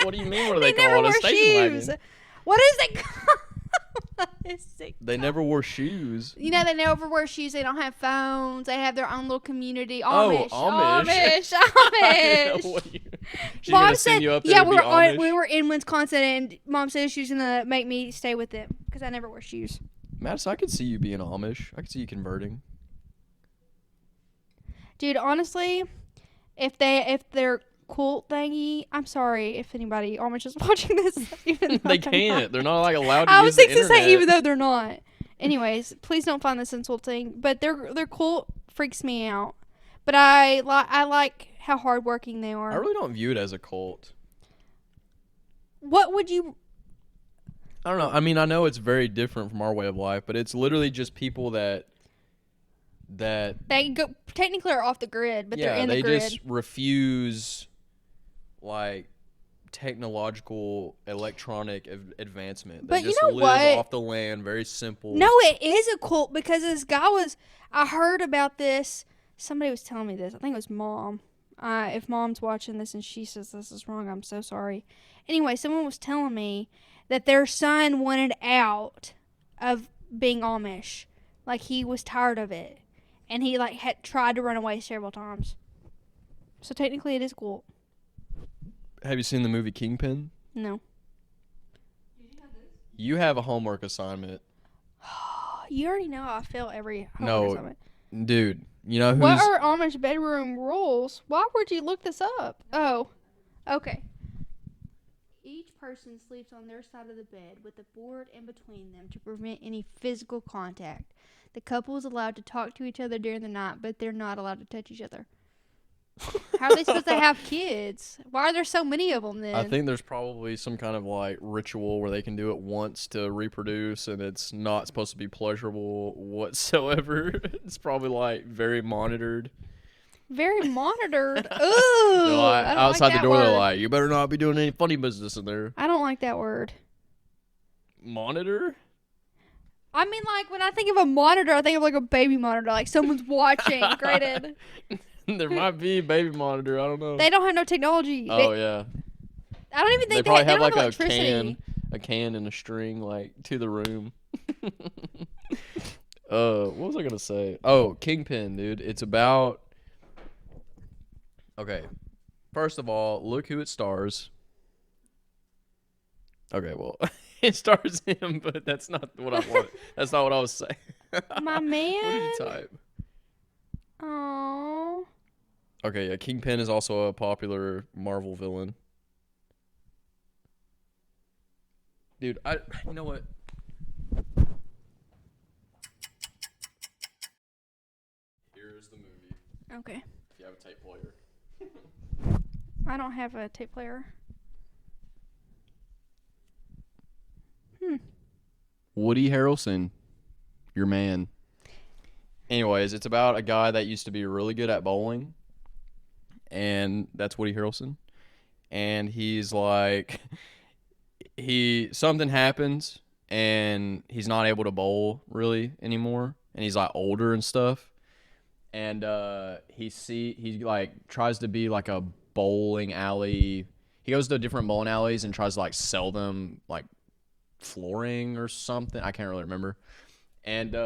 What do you mean? What are they never called? Wear A station shoes. wagon? What is it called? They never wore shoes. You know, they never wear shoes. They don't have phones. They have their own little community. Amish. Amish. Mom said, yeah, we were in Wisconsin, and Mom said she was going to make me stay with them because I never wear shoes. Madison, I could see you being Amish. I could see you converting. Dude, honestly, if they're cult thingy, I'm sorry if anybody Amish is watching this. Even they can't. They're not like allowed to I use was the thinking to internet. say even though they're not. Anyways, please don't find this insulting. But their cult freaks me out. But I like how hardworking they are. I really don't view it as a cult. What would you? I don't know. I mean, I know it's very different from our way of life, but it's literally just people that they go technically are off the grid, but they're in the grid. Yeah, they just refuse like technological electronic advancement. They but just you know live what? off the land, very simple. No, it is a cult because this guy was. I heard about this. Somebody was telling me this. I think it was Mom. If Mom's watching this and she says this is wrong, I'm so sorry. Anyway, someone was telling me that their son wanted out of being Amish. Like, he was tired of it. And he, like, had tried to run away several times. So, technically, it is cool. Have you seen the movie Kingpin? No. You have a homework assignment. You already know I fail every homework assignment. Dude, you know who's... What are Amish bedroom rules? Why would you look this up? Oh, okay. Each person sleeps on their side of the bed with a board in between them to prevent any physical contact. The couple is allowed to talk to each other during the night, but they're not allowed to touch each other. How are they supposed to have kids? Why are there so many of them then? I think there's probably some kind of like ritual where they can do it once to reproduce, and it's not supposed to be pleasurable whatsoever. It's probably like very monitored. Very monitored. Ooh. Like, outside like the door, word. they're like, "You better not be doing any funny business in there." I don't like that word. Monitor? I mean, like, when I think of a monitor, I think of like a baby monitor, like someone's watching. Gradyn. There might be a baby monitor. I don't know. They don't have no technology. Oh yeah. I don't even think they probably they have don't like have a can and a string like to the room. What was I gonna say? Oh, Kingpin, dude. It's about. Okay, first of all, look who it stars. Okay, well, it stars him, but that's not what I want. That's not what I was saying. My man. What did you type? Oh. Okay, yeah, Kingpin is also a popular Marvel villain. Dude, you know what? Here's the movie. Okay. If you have a tape player. I don't have a tape player. Woody Harrelson, your man. Anyways, it's about a guy that used to be really good at bowling, and that's Woody Harrelson. And he's like, something happens and he's not able to bowl really anymore, and he's like older and stuff. And he like tries to be like a bowling alley. He goes to different bowling alleys and tries to like sell them like flooring or something. I can't really remember. And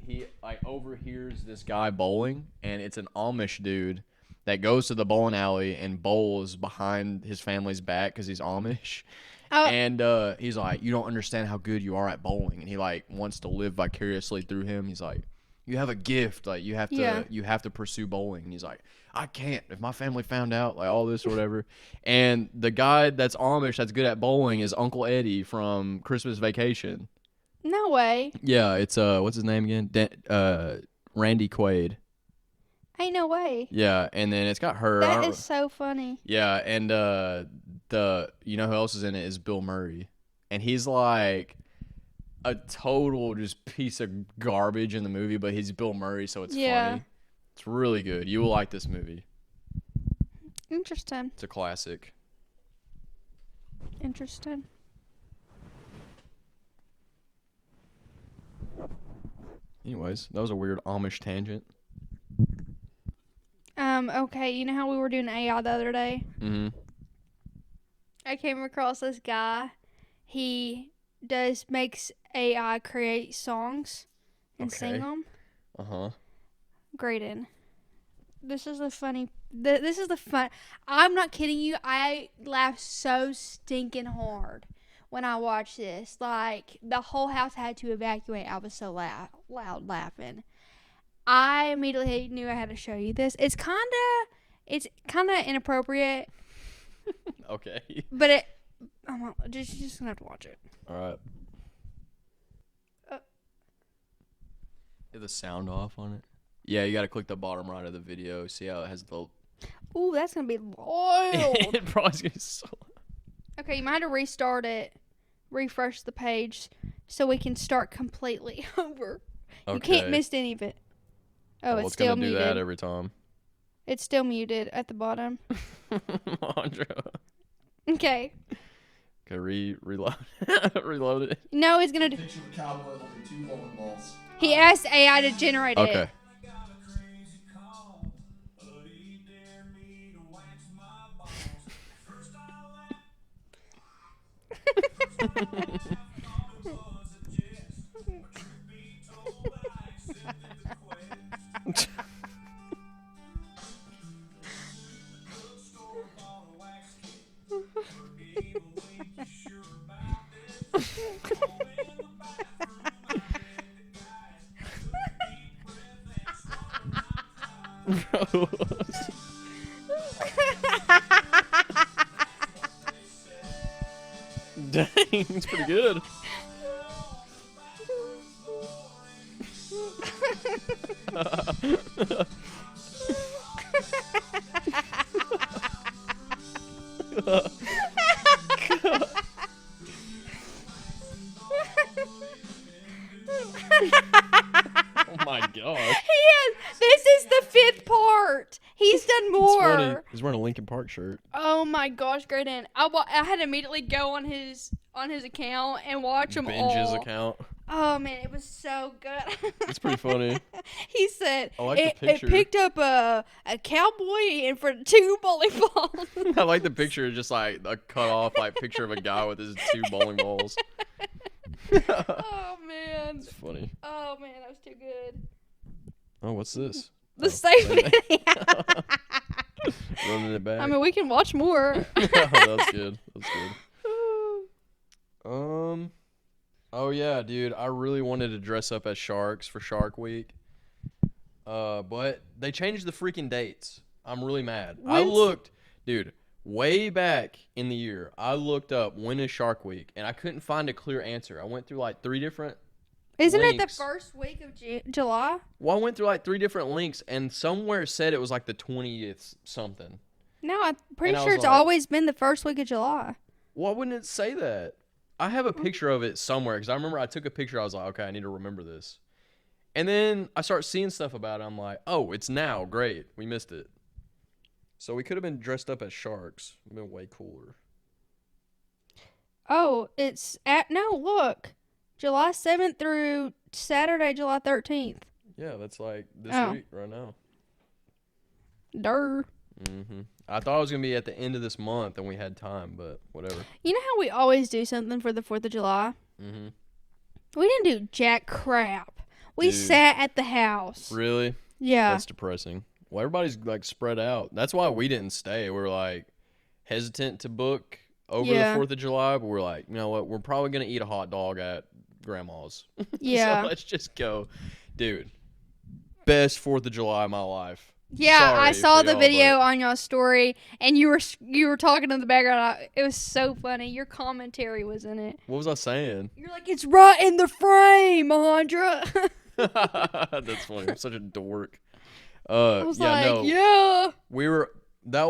he like overhears this guy bowling, and it's an Amish dude that goes to the bowling alley and bowls behind his family's back because he's Amish. And he's like, you don't understand how good you are at bowling, and he like wants to live vicariously through him. He's like, you have a gift, like you have to pursue bowling. And he's like, I can't. If my family found out, like all this or whatever. And the guy that's Amish that's good at bowling is Uncle Eddie from Christmas Vacation. No way. Yeah, it's what's his name again? Randy Quaid. Ain't no way. Yeah, and then it's got her. That is so funny. Yeah, and you know who else is in it is Bill Murray, and he's like a total just piece of garbage in the movie, but he's Bill Murray, so it's funny. It's really good. You will like this movie. Interesting. It's a classic. Interesting. Anyways, that was a weird Amish tangent. Okay, you know how we were doing AI the other day? Mm-hmm. I came across this guy. He makes AI create songs and sing them. Uh-huh. Gradyn. This is the fun. I'm not kidding you. I laughed so stinking hard when I watched this. Like, the whole house had to evacuate. I was so loud laughing. I immediately knew I had to show you this. It's kind of inappropriate. Okay. But you're just gonna have to watch it. All right. Get the sound off on it. Yeah, you got to click the bottom right of the video. See how it has the. Ooh, that's gonna be wild. It probably's gonna be so. Okay, you might have to restart it, refresh the page, so we can start completely over. Okay. You can't miss any of it. Oh, it's still muted. It's gonna do that every time. It's still muted at the bottom. Majandra. Okay. Okay, reload. Reload it. No, he's gonna do. Picture of a cowboy holding 2 bowling balls. He asked AI to generate it. Okay. Dang, it's pretty good. Oh my gosh. This is the 5th part. He's done more. It's funny. He's wearing a Linkin Park shirt. Oh my gosh, Gradyn. I had to immediately go on his account and watch them all. Binge his account. Oh man, it was so good. It's pretty funny. He said I like the picture. It picked up a cowboy and for 2 bowling balls. I like the picture, just like a cut off like picture of a guy with his 2 bowling balls. Oh man. It's funny. Oh man, that was too good. Oh, what's this? The same video. Running it back. I mean, we can watch more. That's good. That's good. Oh yeah, dude. I really wanted to dress up as sharks for Shark Week. But they changed the freaking dates. I'm really mad. I looked, dude, way back in the year. I looked up when is Shark Week, and I couldn't find a clear answer. I went through like 3 different. Isn't links. it the first week of July? Well, I went through like 3 different links, and somewhere said it was like the 20th something. No, I'm pretty sure it's always been the first week of July. Why wouldn't it say that? I have a picture of it somewhere because I remember I took a picture. I was like, okay, I need to remember this. And then I start seeing stuff about it. I'm like, oh, it's now. Great. We missed it. So we could have been dressed up as sharks. It would have been way cooler. Oh, it's look. July 7th through Saturday, July 13th. Yeah, that's like this week right now. Durr. I thought it was going to be at the end of this month and we had time, but whatever. You know how we always do something for the 4th of July? We didn't do jack crap. We sat at the house. Really? Yeah. That's depressing. Well, everybody's like spread out. That's why we didn't stay. We were like hesitant to book over the 4th of July, but we're like, you know what? We're probably going to eat a hot dog at grandma's. Yeah. So let's just go. Dude, best 4th of July of my life. Yeah, Sorry I saw the y'all, video but on y'all's story, and you were talking in the background. It was so funny. Your commentary was in it. What was I saying? You're like, it's right in the frame, Majandra. That's funny. I'm such a dork. I was That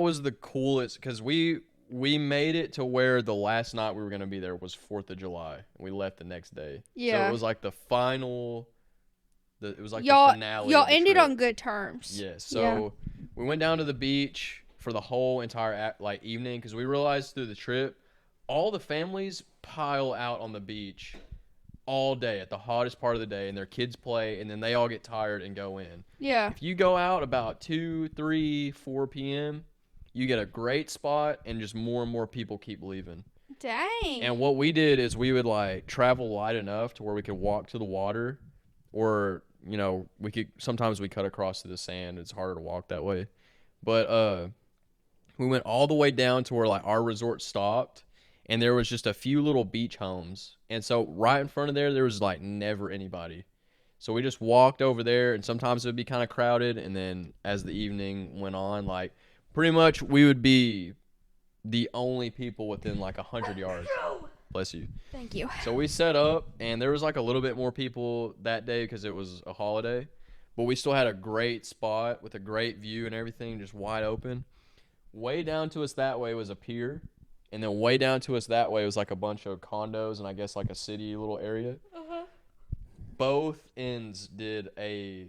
was the coolest because we made it to where the last night we were gonna be there was 4th of July. We left the next day. Yeah. So it was like the final. It was like y'all, the finale. Y'all of the ended trip. on good terms. Yeah. So we went down to the beach for the whole entire evening because we realized through the trip, all the families pile out on the beach all day at the hottest part of the day, and their kids play, and then they all get tired and go in. Yeah. If you go out about 2, 3, 4 p.m., you get a great spot, and just more and more people keep leaving. Dang. And what we did is we would like travel light enough to where we could walk to the water, or sometimes we cut across to the sand. It's harder to walk that way. But we went all the way down to where like our resort stopped, and there was just a few little beach homes. And so right in front of there was like never anybody. So we just walked over there, and sometimes it would be kind of crowded. And then as the evening went on, like pretty much we would be the only people within like 100 yards. Bless you. Thank you. So we set up, and there was like a little bit more people that day because it was a holiday. But we still had a great spot with a great view and everything, just wide open. Way down to us that way was a pier. And then way down to us that way was like a bunch of condos and I guess like a city little area. Both ends did a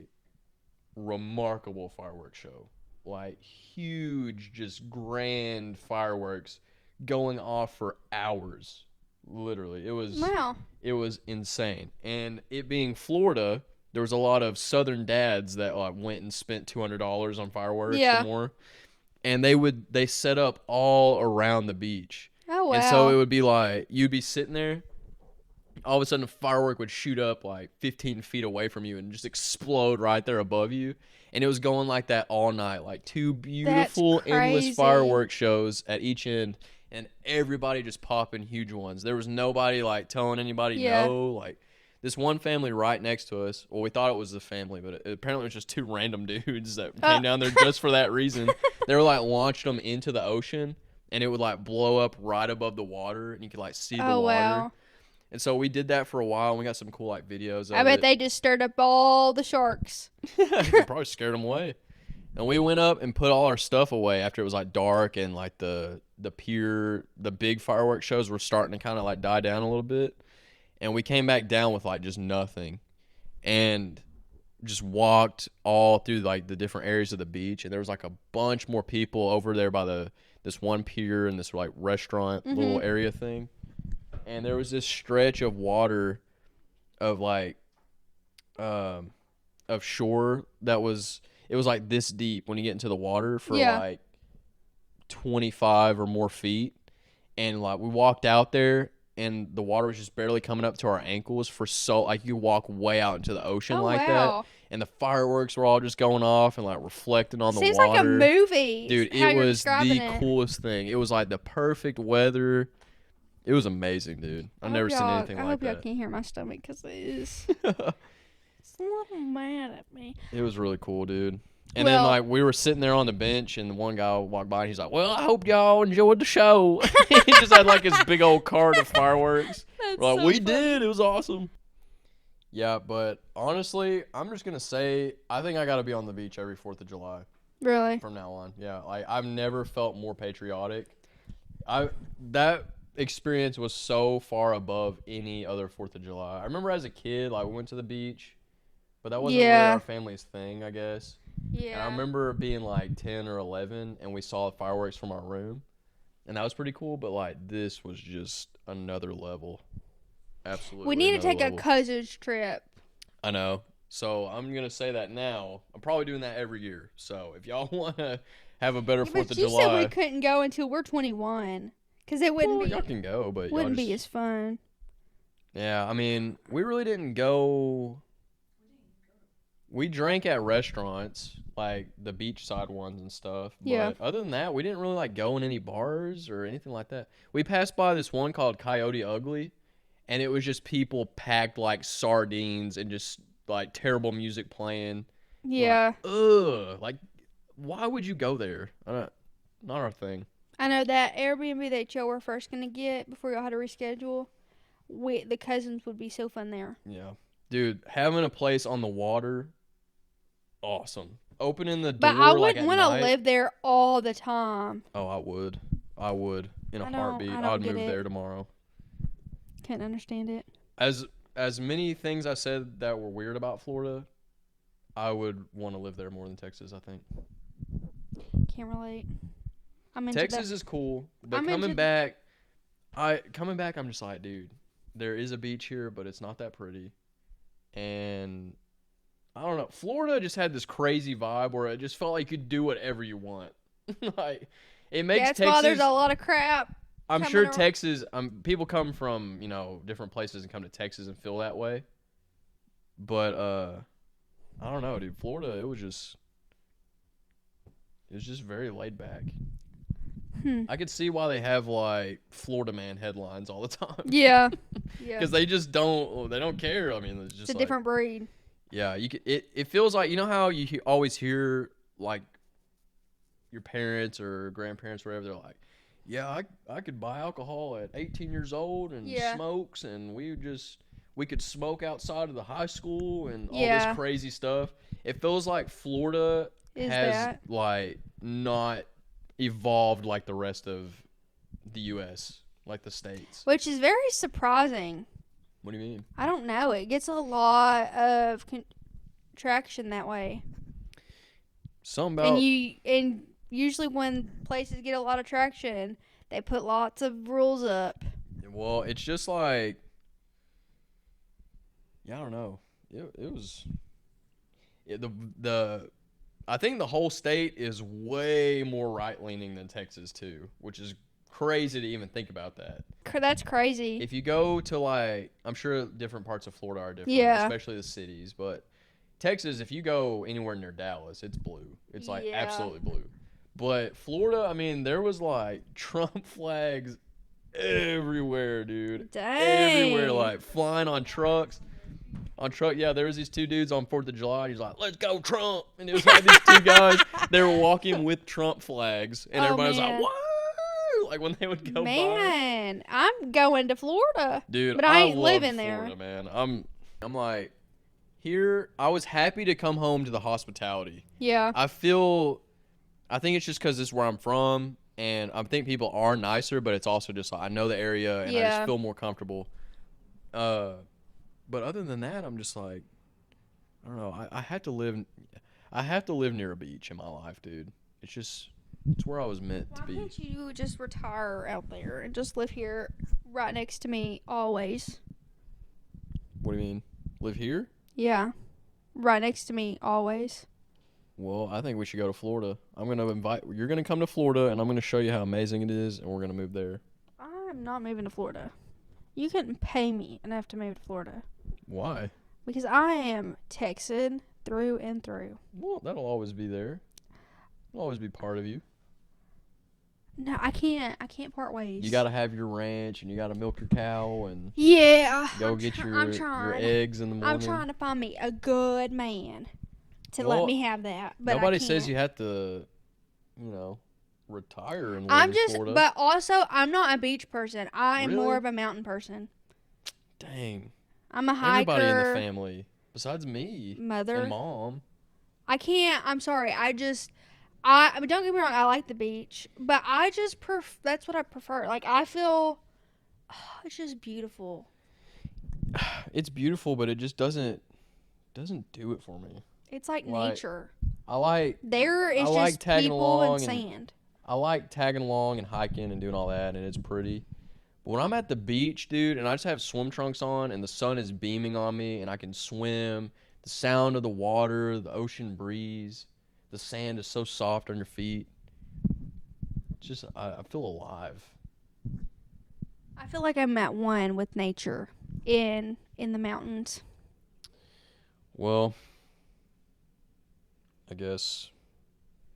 remarkable fireworks show. Like huge, just grand fireworks going off for hours. Literally. It was insane. And it being Florida, there was a lot of southern dads that went and spent $200 on fireworks or more. And they set up all around the beach. Oh, wow. And so it would be like, you'd be sitting there, all of a sudden a firework would shoot up like 15 feet away from you and just explode right there above you. And it was going like that all night, like two beautiful, endless fireworks shows at each end. And everybody just popping huge ones. There was nobody like telling anybody no. Like this one family right next to us. Well, we thought it was the family, but apparently it was just two random dudes that came down there just for that reason. They were like launching them into the ocean, and it would like blow up right above the water, and you could like see the water. Wow. And so we did that for a while, and we got some cool like videos of it. I bet they just stirred up all the sharks. They probably scared them away. And we went up and put all our stuff away after it was like dark, and like the pier, the big fireworks shows were starting to kind of like die down a little bit. And we came back down with like just nothing, and just walked all through like the different areas of the beach. And there was like a bunch more people over there by this one pier and this like restaurant little area thing. And there was this stretch of water of like of shore that was like this deep when you get into the water for like 25 or more feet. And like we walked out there, and the water was just barely coming up to our ankles for like you walk way out into the ocean that. And the fireworks were all just going off and like reflecting on the water. Seems like a movie. Dude, it was the coolest thing. It was like the perfect weather. It was amazing, dude. I've never seen anything like that. I hope y'all can't hear my stomach because it is. It's a little mad at me. It was really cool, dude. And then, like, we were sitting there on the bench, and one guy walked by, and he's like, well, I hope y'all enjoyed the show. He just had, like, his big old cart of fireworks. We're like, we did. It was awesome. Yeah, but honestly, I'm just going to say, I think I got to be on the beach every 4th of July. Really? From now on. Yeah, like, I've never felt more patriotic. That experience was so far above any other 4th of July. I remember as a kid, like, we went to the beach, but that wasn't really our family's thing, I guess. Yeah. And I remember being like 10 or 11, and we saw fireworks from our room. and that was pretty cool. But like this was just another level. Absolutely. We need to take level. a cousin's trip. I know. So I'm gonna say that now. I'm probably doing that every year. So if y'all want to have a better 4th of July, you said we couldn't go until we're 21, because it wouldn't be. Y'all can go, but wouldn't be as fun. Yeah, I mean, we really didn't go. We drank at restaurants, like the beachside ones and stuff. Yeah. But other than that, we didn't really like go in any bars or anything like that. We passed by this one called Coyote Ugly, and it was just people packed like sardines and just like terrible music playing. Yeah. Like, ugh. Like, why would you go there? Not our thing. I know that Airbnb that y'all were first going to get before y'all had to reschedule, the cousins would be so fun there. Yeah. Dude, having a place on the water, awesome. Opening the door, but I wouldn't like, want to live there all the time. Oh, I would. In a heartbeat. I would don't move there tomorrow. Can't understand it. As many things I said that were weird about Florida, I would want to live there more than Texas, I think. Can't relate. Texas is cool, but coming back, I'm just like, dude, there is a beach here, but it's not that pretty. And I don't know, Florida just had this crazy vibe where it just felt like you could do whatever you want. Like, it makes That's Texas. Why there's a lot of crap. I'm sure Texas. People come from different places and come to Texas and feel that way. But I don't know, dude. Florida, it was just very laid back. I could see why they have like Florida man headlines all the time. Yeah. Because they just don't care. I mean, it's just a different breed. Yeah, it feels like, you know how you always hear like your parents or grandparents, wherever, they're like, yeah, I could buy alcohol at 18 years old and smokes, and we could smoke outside of the high school and all this crazy stuff. It feels like Florida has like not evolved like the rest of the U.S., like the states. Which is very surprising. What do you mean? I don't know. It gets a lot of traction that way. And usually when places get a lot of traction, they put lots of rules up. Well, it's just like, yeah, I don't know. It was I think the whole state is way more right-leaning than Texas too, which is crazy to even think about that. That's crazy. If you go to like, I'm sure different parts of Florida are different, especially the cities, but Texas, if you go anywhere near Dallas, it's blue. It's like absolutely blue. But Florida, I mean, there was like Trump flags everywhere, dude. Dang. Everywhere, like flying on trucks. There was these two dudes on 4th of July, and he's like, let's go Trump. And it was like these two guys, they were walking with Trump flags, and everybody was like, whoa! Like when they would go by. Man, I'm going to Florida. Dude, but I ain't living Florida, there. Man. I'm like, here, I was happy to come home to the hospitality. Yeah. I think it's just because this is where I'm from, and I think people are nicer, but it's also just like, I know the area, and I just feel more comfortable. But other than that, I'm just like, I don't know. I have to live near a beach in my life, dude. It's where I was meant to be. Why can't you just retire out there and just live here right next to me always? What do you mean? Live here? Yeah. Right next to me always. Well, I think we should go to Florida. You're going to come to Florida, and I'm going to show you how amazing it is, and we're going to move there. I'm not moving to Florida. You couldn't pay me enough to move to Florida. Why? Because I am Texan through and through. Well, that'll always be there. It'll always be part of you. No, I can't part ways. You got to have your ranch, and you got to milk your cow, and go get your eggs in the morning. I'm trying to find me a good man to let me have that. But nobody says you have to, retire and live in Florida. But also, I'm not a beach person. I'm more of a mountain person. Dang. I'm a hiker. Everybody in the family, besides me, mother, and mom. I can't. I'm sorry. I mean, don't get me wrong. I like the beach, but I just that's what I prefer. Like, I feel it's just beautiful. It's beautiful, but it just doesn't do it for me. It's like nature. I like there is just tagging people along and sand. I like tagging along and hiking and doing all that, and it's pretty. But when I'm at the beach, dude, and I just have swim trunks on, and the sun is beaming on me, and I can swim, the sound of the water, the ocean breeze, the sand is so soft on your feet. Just, I feel alive. I feel like I'm at one with nature in the mountains. Well, I guess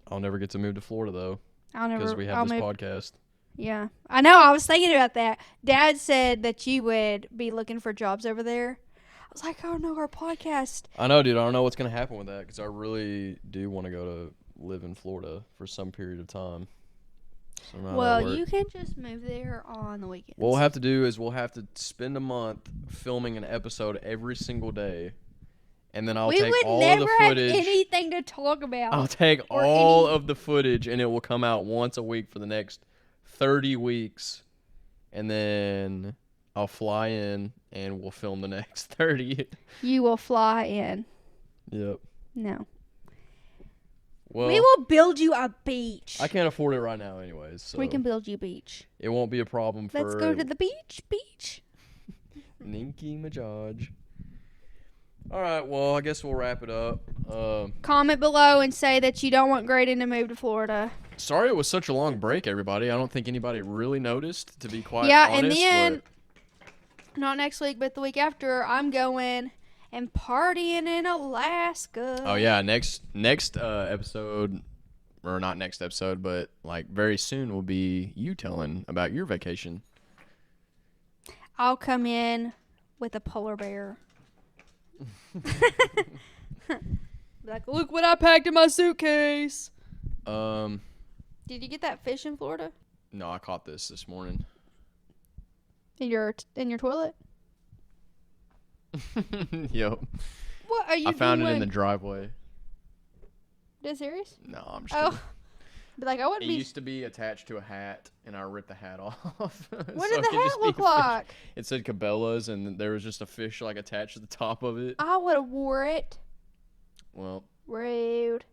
I'll never get to move to Florida, though, because we have this podcast. Yeah. I know. I was thinking about that. Dad said that you would be looking for jobs over there. I was like, oh, no, our podcast. I know, dude. I don't know what's going to happen with that because I really do want to go to live in Florida for some period of time. So well, you can just move there on the weekends. What we'll have to do is we'll have to spend a month filming an episode every single day. And then I'll take all of the footage. Have anything to talk about. I'll take all of the footage, and it will come out once a week for the next 30 weeks. And then I'll fly in, and we'll film the next 30. You will fly in. Yep. No. Well, we will build you a beach. I can't afford it right now anyways. So we can build you a beach. It won't be a problem for... Let's go to the beach. Ninky Majaj. All right, well, I guess we'll wrap it up. Comment below and say that you don't want Gradyn to move to Florida. Sorry it was such a long break, everybody. I don't think anybody really noticed, to be quite honest. Yeah, and then, not next week, but the week after, I'm going and partying in Alaska. Oh, yeah, next episode, or not next episode, but like very soon will be you telling about your vacation. I'll come in with a polar bear. Like, look what I packed in my suitcase. Did you get that fish in Florida? No, I caught this morning. In your toilet? Yep. What are you doing? I found it in the driveway. Dead serious? No, I'm just kidding. But like, I wouldn't It be... used to be attached to a hat, and I ripped the hat off. What did the hat look like? It said Cabela's, and there was just a fish like attached to the top of it. I would have wore it. Well, rude.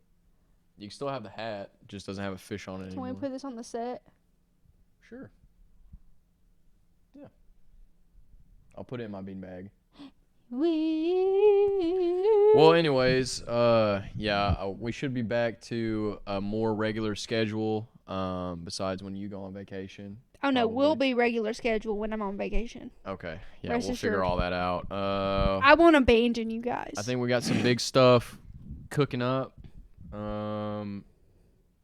You can still have the hat, it just doesn't have a fish on it anymore. Can we put this on the set? Sure. Yeah. I'll put it in my beanbag. Well, anyways, yeah, we should be back to a more regular schedule. Besides when you go on vacation. Oh no, we'll be regular schedule when I'm on vacation. Okay, yeah, we'll figure all that out. I won't abandon you guys. I think we got some big stuff cooking up.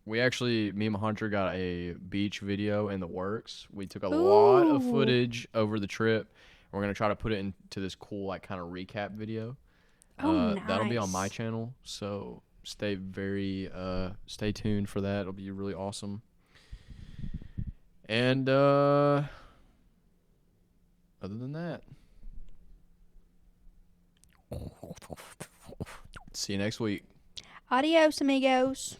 We actually, me and Majandra got a beach video in the works. We took a lot of footage over the trip. We're going to try to put it into this cool, like, kind of recap video. Nice. That'll be on my channel, so stay tuned for that. It'll be really awesome. And, other than that, see you next week. Adios, amigos.